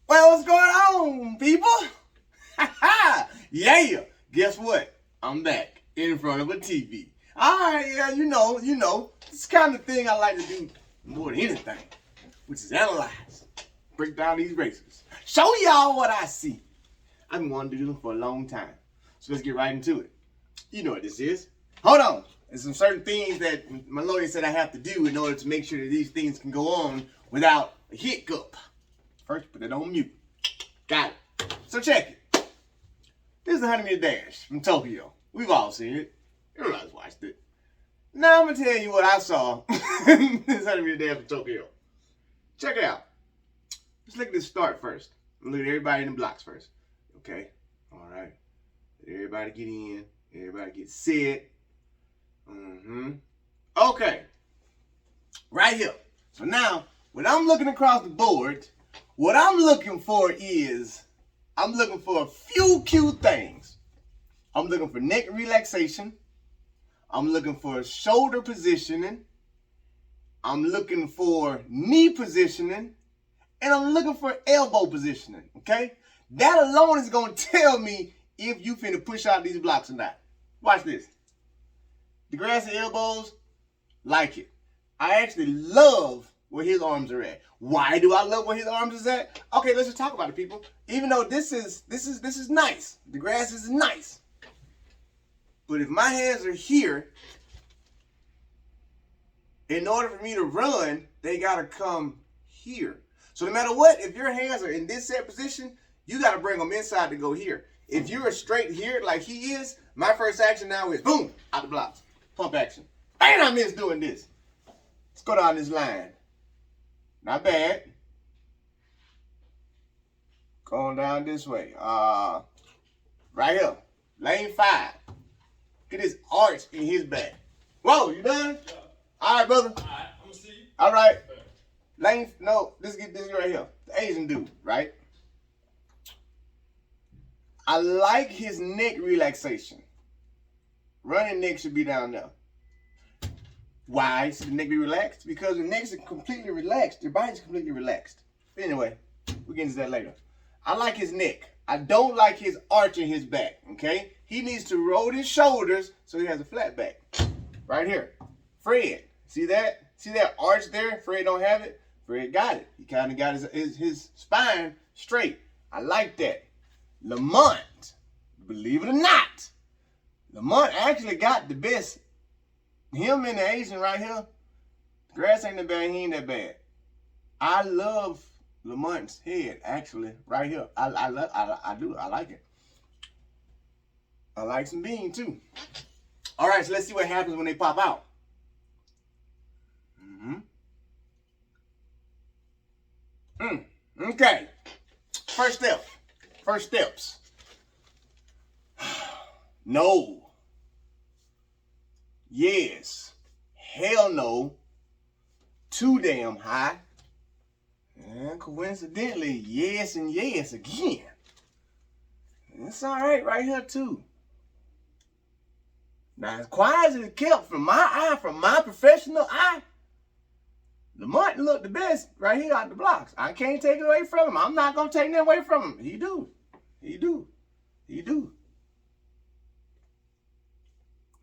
Well, what's going on, people? Yeah. Guess what? I'm back in front of a TV. Alright, yeah, you know. It's the kind of thing I like to do more than anything, which is analyze, break down these races, show y'all what I see. I've been wanting to do this for a long time. So let's get right into it. You know what this is. Hold on. There's some certain things that my lawyer said I have to do in order to make sure that these things can go on without a hiccup. First, put it on mute. Got it. So check it. This is the 100-meter dash from Tokyo. We've all seen it. Everybody's watched it. Now I'm going to tell you what I saw in this 100-meter dash from Tokyo. Check it out. Let's look at the start first. Look at everybody in the blocks first. Okay? All right. Let everybody get in. Everybody get set. Okay. Right here. So now, when I'm looking across the board, what I'm looking for is, I'm looking for a few cute things. I'm looking for neck relaxation. I'm looking for shoulder positioning. I'm looking for knee positioning. And I'm looking for elbow positioning, okay? That alone is going to tell me if you finna push out these blocks or not. Watch this. The grassy elbows, like it. I actually love where his arms are at. Why do I love where his arms is at? Okay, let's just talk about it, people. Even though this is nice. The grass is nice. But if my hands are here, in order for me to run, they gotta come here. So no matter what, if your hands are in this set position, you gotta bring them inside to go here. If you're straight here like he is, my first action now is boom, out the blocks. Pump action. And I miss doing this. Let's go down this line. Not bad. Going down this way. Right here. Lane 5. Look at this arch in his back. Whoa, you done? Yeah. All right, brother. All right, I'm gonna see you. All right. Lane, no, let's get this right here. The Asian dude, right? I like his neck relaxation. Running neck should be down there. Why should the neck be relaxed? Because the neck is completely relaxed. Your body's completely relaxed. Anyway, we'll get into that later. I like his neck. I don't like his arch in his back, okay? He needs to roll his shoulders so he has a flat back. Right here. Fred, see that? See that arch there? Fred don't have it. Fred got it. He kind of got his spine straight. I like that. Lamont, believe it or not, Lamont actually got the best. Him and the Asian right here, the grass ain't that bad, he ain't that bad. I love Lamont's head, actually, right here. I do. I like it. I like some bean, too. All right, so let's see what happens when they pop out. Okay. First steps. No. Yes. Hell no. Too damn high. And coincidentally, yes and yes again. It's all right here too. Now, as quiet as it kept from my eye, from my professional eye, Lamont looked the best right here out the blocks. I can't take it away from him. I'm not going to take that away from him. He do. Let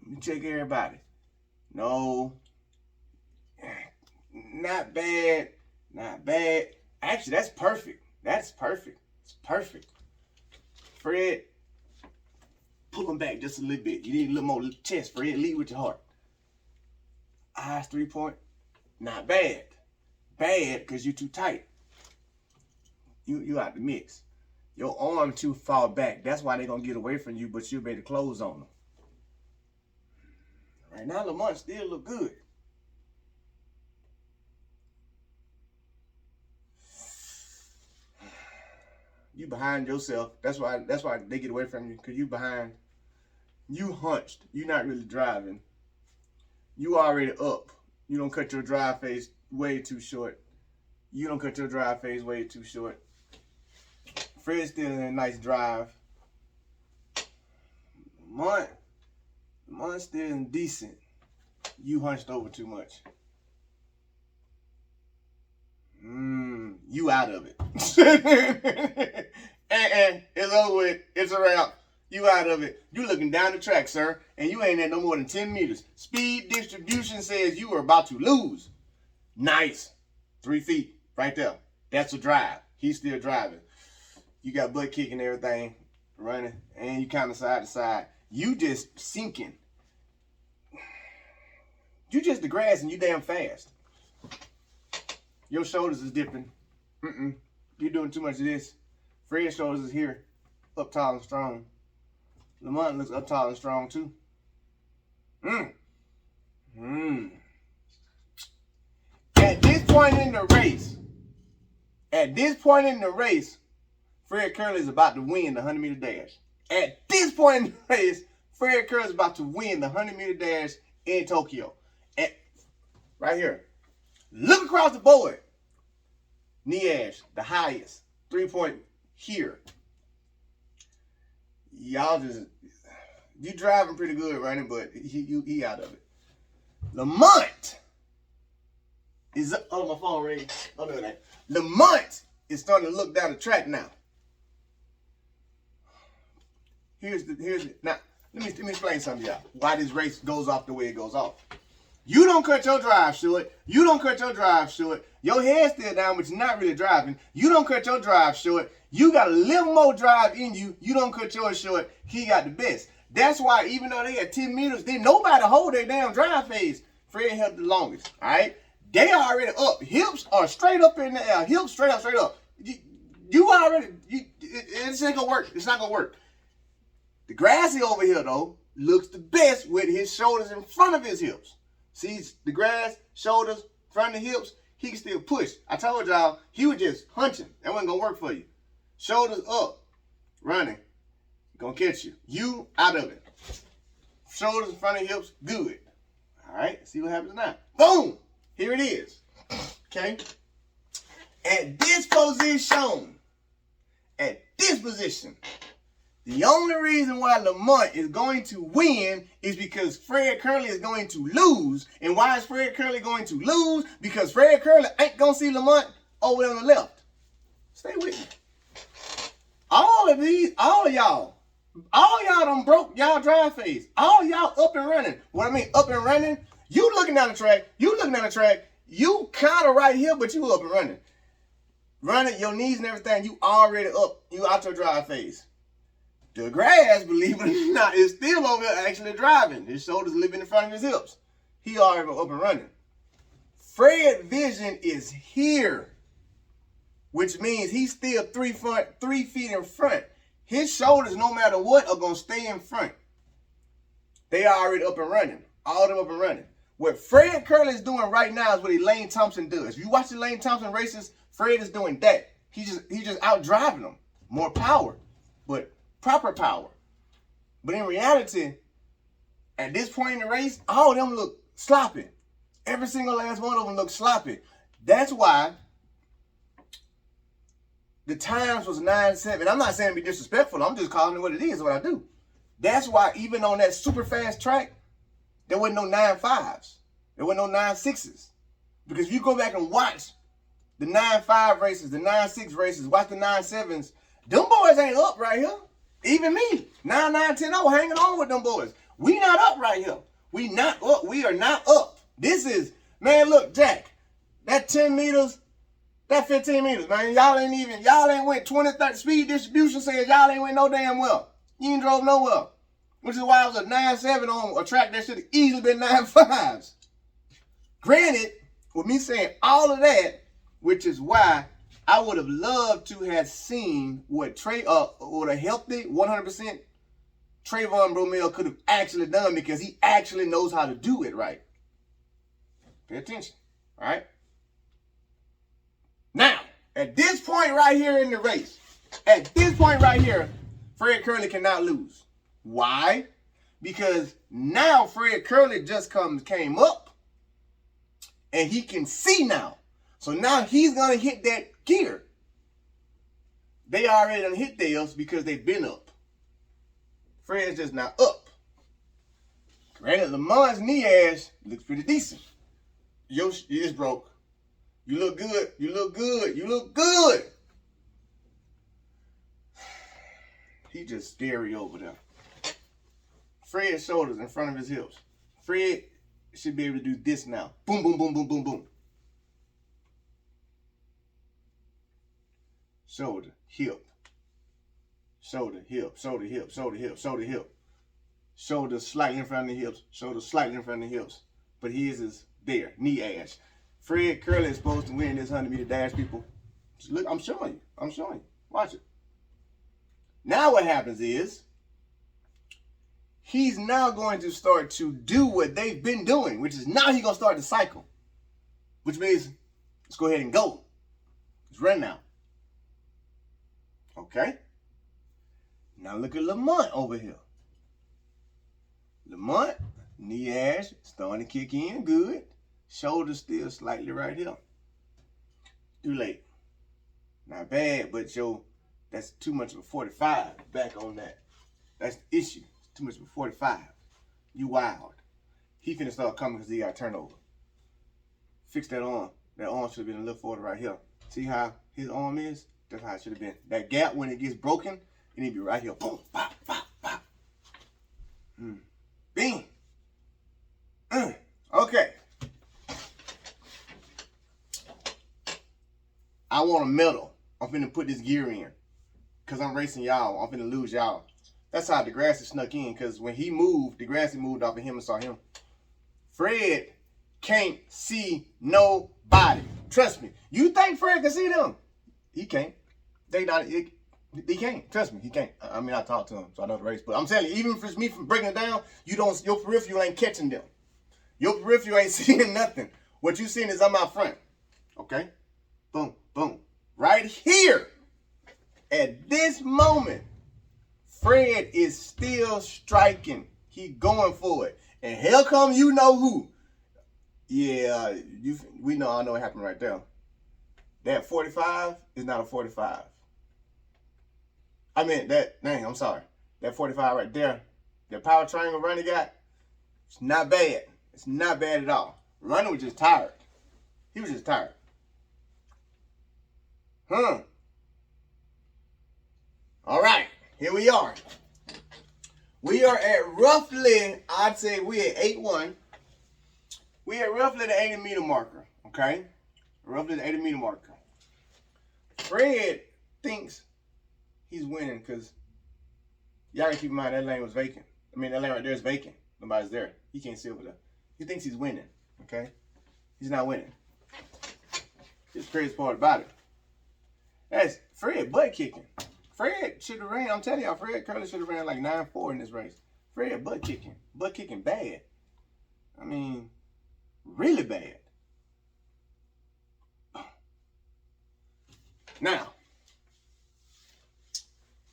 me check everybody. No. Not bad. Actually, that's perfect. It's perfect. Fred, pull him back just a little bit. You need a little more chest, Fred. Lead with your heart. Eyes 3-point. Not bad. Bad because you're too tight. You out the mix. Your arm too far back. That's why they're going to get away from you, but you'll be able to close on them. Right now, Lamont still look good. You behind yourself. That's why they get away from you, because you behind. You hunched. You're not really driving. You already up. You don't cut your drive phase way too short. Fred's still in a nice drive. Lamont's still in decent. You hunched over too much. You out of it. It's over with. It's a wrap. You out of it. You looking down the track, sir, and you ain't at no more than 10 meters. Speed distribution says you are about to lose. Nice. 3 feet right there. That's a drive. He's still driving. You got butt kicking and everything running, and you kind of side to side. You just sinking. You just the grass and you damn fast. Your shoulders is dipping. You're doing too much of this. Fred's shoulders is here, up tall and strong. Lamont looks up tall and strong too. At this point in the race, Fred Curley is about to win the 100-meter dash. At this point in the race, Fred Curley is about to win the 100-meter dash in Tokyo. Right here. Look across the board. Niash, the highest. 3-point here. Y'all just, you driving pretty good running, but he out of it. Lamont is up. Oh, my phone ring. Don't do that. Lamont is starting to look down the track now. Here's now. Let me explain something to y'all. Why this race goes off the way it goes off. You don't cut your drive short. You don't cut your drive short. Your head's still down, but you're not really driving. You don't cut your drive short. You got a little more drive in you. You don't cut yours short. He got the best. That's why even though they had 10 meters, didn't nobody hold their damn drive phase. Fred held the longest. All right? They are already up. Hips are straight up in the air. Hips straight up. You already, it's ain't gonna work. It's not gonna work. The grassy over here, though, looks the best with his shoulders in front of his hips. Sees the grass, shoulders, front of the hips, he can still push. I told y'all, he was just hunching. That wasn't going to work for you. Shoulders up, running, going to catch you. You out of it. Shoulders in front of hips, good. All right, see what happens now. Boom! Here it is. Okay? At this position, the only reason why Lamont is going to win is because Fred Curley is going to lose. And why is Fred Curley going to lose? Because Fred Curley ain't going to see Lamont over on the left. Stay with me. All of y'all done broke y'all drive phase. All y'all up and running. What I mean up and running, you looking down the track, you kind of right here, but you up and running. Running, your knees and everything, you already up. You out your drive phase. The grass, believe it or not, is still over there actually driving. His shoulders living in front of his hips. He already up and running. Fred's vision is here, which means he's still 3 feet in front. His shoulders, no matter what, are going to stay in front. They are already up and running. All of them up and running. What Fred Curley is doing right now is what Elaine Thompson does. If you watch the Elaine Thompson races, Fred is doing that. He's just out driving them. More power. But proper power. But in reality, at this point in the race, all of them look sloppy. Every single last one of them look sloppy. That's why the times was 9.7. I'm not saying to be disrespectful. I'm just calling it what it is, what I do. That's why even on that super fast track, there wasn't no 9.5s. There wasn't no 9.6s. Because if you go back and watch the 9.5 races, the 9.6 races, watch the 9.7s, them boys ain't up right here. Even me, 9-9-10-0, hanging on with them boys. We not up right here. We not up. We are not up. This is, man, look, Jack, that 10 meters, that 15 meters, man, y'all ain't went 20, 30, speed distribution says y'all ain't went no damn well. You ain't drove nowhere. Which is why I was a 9.7 on a track that should have easily been 9.5s. Granted, with me saying all of that, which is why I would have loved to have seen what a healthy 100% Trayvon Bromell could have actually done, because he actually knows how to do it right. Pay attention, all right? Now, at this point right here in the race, Fred Curley cannot lose. Why? Because now Fred Curley just came up, and he can see now. So now he's going to hit that gear. They already done hit theirs because they've been up. Fred's just not up. Granted, Lamont's knee ash looks pretty decent. Yours is broke. You look good. You look good. You look good. He just scary over there. Fred's shoulders in front of his hips. Fred should be able to do this now. Boom, boom, boom, boom, boom, boom. Shoulder, hip. Shoulder, hip, shoulder, hip, shoulder, hip, shoulder, hip. Shoulder slightly in front of the hips. Shoulder slightly in front of the hips. But his is there. Knee ash. Fred Curley is supposed to win this 100-meter dash, people. Just look, I'm showing you. I'm showing you. Watch it. Now what happens is, he's now going to start to do what they've been doing, which is now he's going to start the cycle. Which means, let's go ahead and go. Let's run now. Okay? Now look at Lamont over here. Lamont, knee ash, starting to kick in, good. Shoulder still slightly right here. Too late. Not bad, but that's too much of a 45 back on that. That's the issue. It's too much of a 45. You wild. He finna start coming because he got turnover. Fix that arm. That arm should have been a little further right here. See how his arm is? That's how it should have been. That gap, when it gets broken, it need to be right here. Boom, pop, pop, pop. Bing. Okay. I want a medal. I'm finna put this gear in. Because I'm racing y'all. I'm finna lose y'all. That's how Degrassi snuck in. Because when he moved, Degrassi moved off of him and saw him. Fred can't see nobody. Trust me. You think Fred can see them? He can't. He can't. Trust me, he can't. I mean, I talked to him, so I know the race. But I'm telling you, even for me from breaking it down, your peripheral ain't catching them. Your peripheral ain't seeing nothing. What you seeing is I'm out front. Okay? Boom, boom. Right here, at this moment, Fred is still striking. He going for it. And here come you know who. Yeah, I know what happened right there. That 45 is not a 45. I mean, I'm sorry. That 45 right there, that power triangle run he got, it's not bad. It's not bad at all. Runner was just tired. He was just tired. All right, here we are. We are at roughly, I'd say we're at 8-1. We're at roughly the 80-meter marker, okay? Roughly the 80-meter marker. Fred thinks he's winning because y'all gotta keep in mind that lane was vacant. I mean, that lane right there is vacant. Nobody's there. He can't see over there. He thinks he's winning, okay? He's not winning. Here's the crazy part about it. That's Fred butt kicking. Fred should have ran, I'm telling y'all, Fred Curley should have ran like 9-4 in this race. Fred butt kicking. Butt kicking bad. I mean, really bad. Now,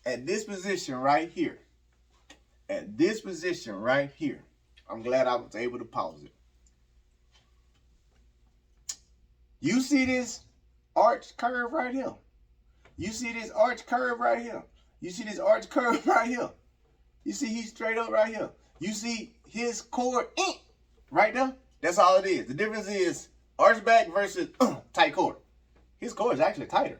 at this position right here, I'm glad I was able to pause it. You see this arch curve right here? You see this arch curve right here? You see this arch curve right here? You see he's straight up right here? You see his cord right there? That's all it is. The difference is arch back versus tight cord. His cord is actually tighter.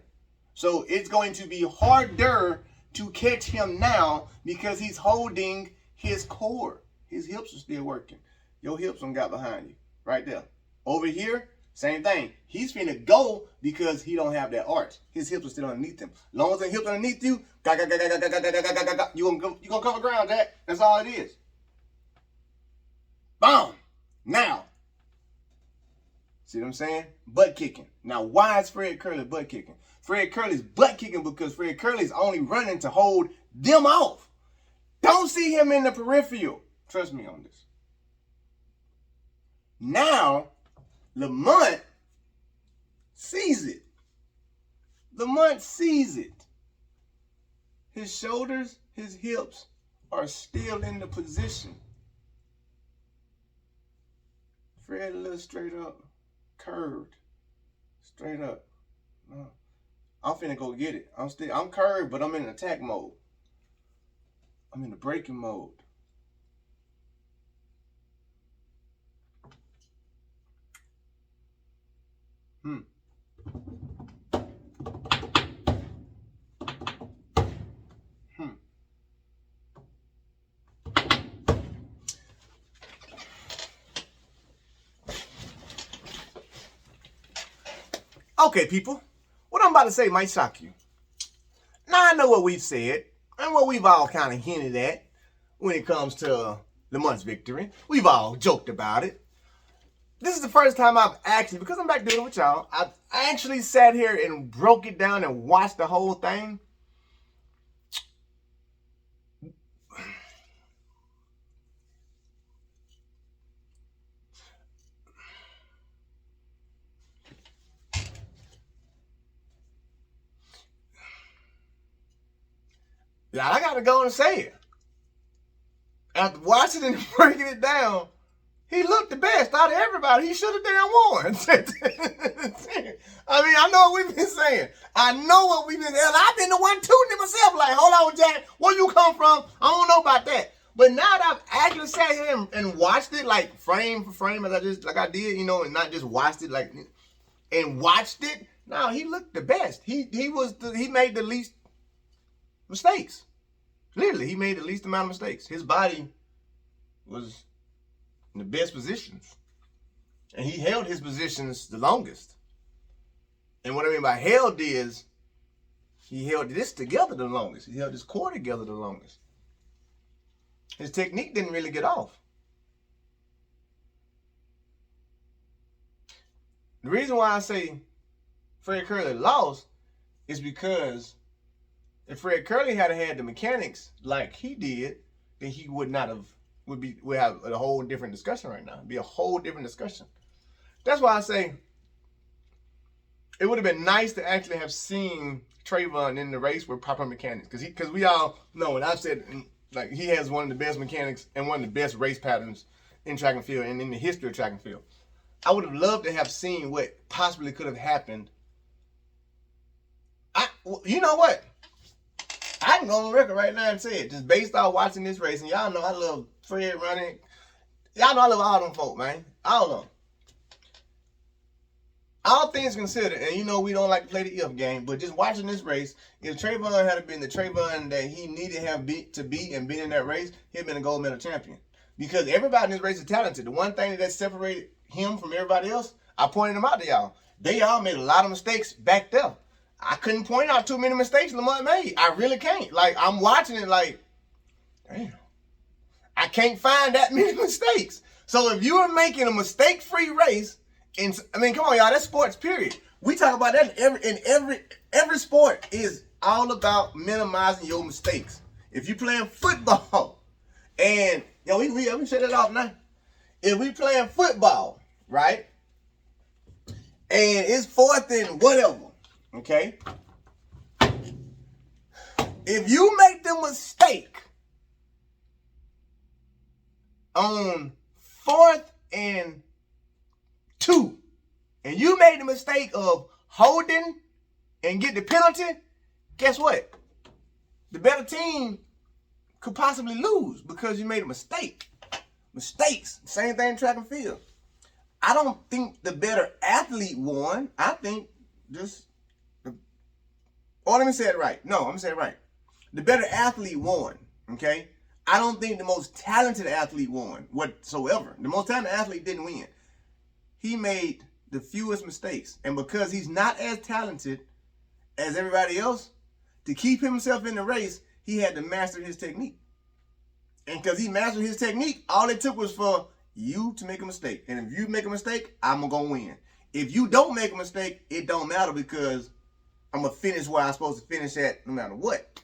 So it's going to be harder to catch him now because he's holding his cord. His hips are still working. Your hips don't got behind you. Right there. Over here, same thing. He's finna go because he don't have that arch. His hips are still underneath him. As long as the hips underneath you, you gonna cover ground, Jack. That's all it is. Boom. Now, see what I'm saying? Butt kicking. Now, why is Fred Curley butt kicking? Fred Curley's butt kicking because Fred Curley's only running to hold them off. Don't see him in the peripheral. Trust me on this. Now, Lamont sees it. Lamont sees it. His shoulders, his hips are still in the position. Fred a little straight up, curved, straight up. No. I'm finna go get it. I'm curved, but I'm in attack mode. I'm in the braking mode. Okay, people, what I'm about to say might shock you. Now I know what we've said and what we've all kind of hinted at when it comes to Lamont's victory. We've all joked about it. This is the first time I've actually, because I'm back doing it with y'all, I've actually sat here and broke it down and watched the whole thing. Yeah, I gotta go and say it. After watching it and breaking it down, he looked the best out of everybody. He should have damn won. I mean, I know what we've been saying. I know what we've been saying. I've been the one tooting it myself. Like, hold on, Jack, where you come from? I don't know about that. But now that I've actually sat here and watched it, like frame for frame, as I did, you know, and not just watched it, like, and watched it. No, he looked the best. He made the least mistakes. Literally, he made the least amount of mistakes. His body was in the best positions. And he held his positions the longest. And what I mean by held is, he held this together the longest. He held his core together the longest. His technique didn't really get off. The reason why I say Fred Curley lost is because if Fred Curley had had the mechanics like he did, then he would have a whole different discussion right now. It'd be a whole different discussion. That's why I say it would have been nice to actually have seen Trayvon in the race with proper mechanics, because we all know, and I've said, like, he has one of the best mechanics and one of the best race patterns in track and field and in the history of track and field. I would have loved to have seen what possibly could have happened. You know what? I can go on record right now and say it, just based off watching this race, and y'all know I love Fred running. Y'all know I love all them folk, man. I don't know. All things considered, and you know we don't like to play the if game, but just watching this race, if Trayvon had been the Trayvon that he needed to be and been in that race, he'd been a gold medal champion. Because everybody in this race is talented. The one thing that separated him from everybody else, I pointed them out to y'all. They all made a lot of mistakes back there. I couldn't point out too many mistakes Lamont made. I really can't. Like, I'm watching it like, damn, I can't find that many mistakes. So if you are making a mistake-free race, and I mean, come on, y'all, that's sports, period. We talk about that in every sport is all about minimizing your mistakes. If you playing football, and we shut it off now. If we playing football, right, and it's 4th and whatever, okay? If you make the mistake on 4th and 2, and you made the mistake of holding and get the penalty, guess what? The better team could possibly lose because you made a mistake. Mistakes, same thing in track and field. I don't think the better athlete won. I think let me say it right. No, I'm going to say it right. The better athlete won, okay? I don't think the most talented athlete won whatsoever. The most talented athlete didn't win. He made the fewest mistakes. And because he's not as talented as everybody else, to keep himself in the race, he had to master his technique. And because he mastered his technique, all it took was for you to make a mistake. And if you make a mistake, I'm going to win. If you don't make a mistake, it don't matter because I'm going to finish where I'm supposed to finish at no matter what.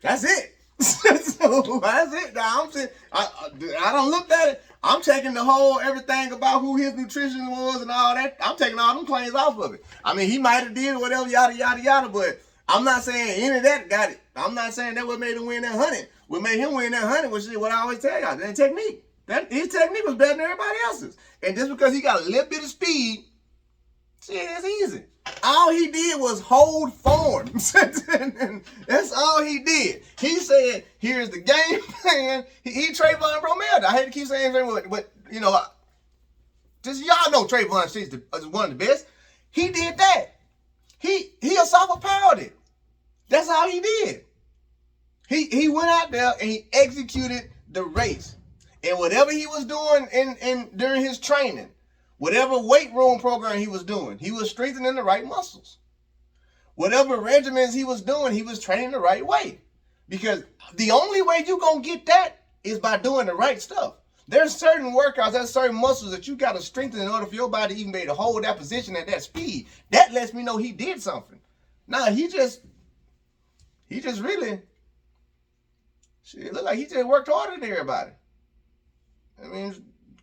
That's it. So that's it. Now I don't look at it. I'm taking the whole everything about who his nutrition was and all that. I'm taking all them claims off of it. I mean, he might have did whatever, yada, yada, yada, but I'm not saying any of that got it. I'm not saying that what made him win that 100. What made him win that 100 was what I always tell y'all, that technique. His technique was better than everybody else's. And just because he got a little bit of speed, shit, it's easy. All he did was hold form. That's all he did. He said, here's the game plan. He Trayvon Bromell. I hate to keep saying that, but you know, just y'all know Trayvon is one of the best. He did that. He assault powered it. That's all he did. He went out there and he executed the race. And whatever he was doing during his training, Whatever weight room program he was doing, he was strengthening the right muscles. Whatever regimens he was doing, he was training the right way. Because the only way you're going to get that is by doing the right stuff. There's certain workouts, there's certain muscles that you got to strengthen in order for your body to even be able to hold that position at that speed. That lets me know he did something. Nah, he just really, shit, it looked like he just worked harder than everybody. I mean,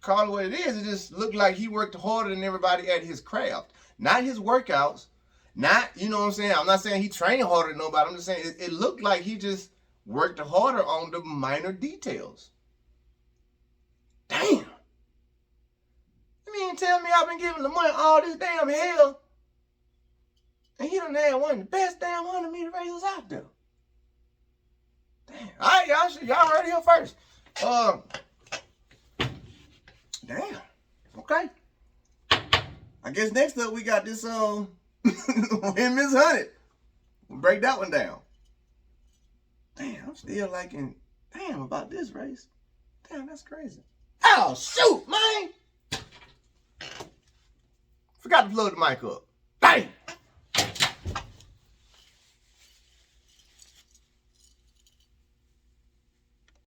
call it what it is. It just looked like he worked harder than everybody at his craft. Not his workouts. Not, you know what I'm saying? I'm not saying he trained harder than nobody. I'm just saying it looked like he just worked harder on the minor details. Damn. You mean tell me I've been giving Lamont all this damn hell, and he done had one of the best damn 100-meter racers out there. Damn. All right, y'all heard it here first. Damn. Okay. I guess next up we got this him Miss 100. We'll break that one down. Damn, I'm still liking about this race. Damn, that's crazy. Oh shoot, man! Forgot to plug the mic up.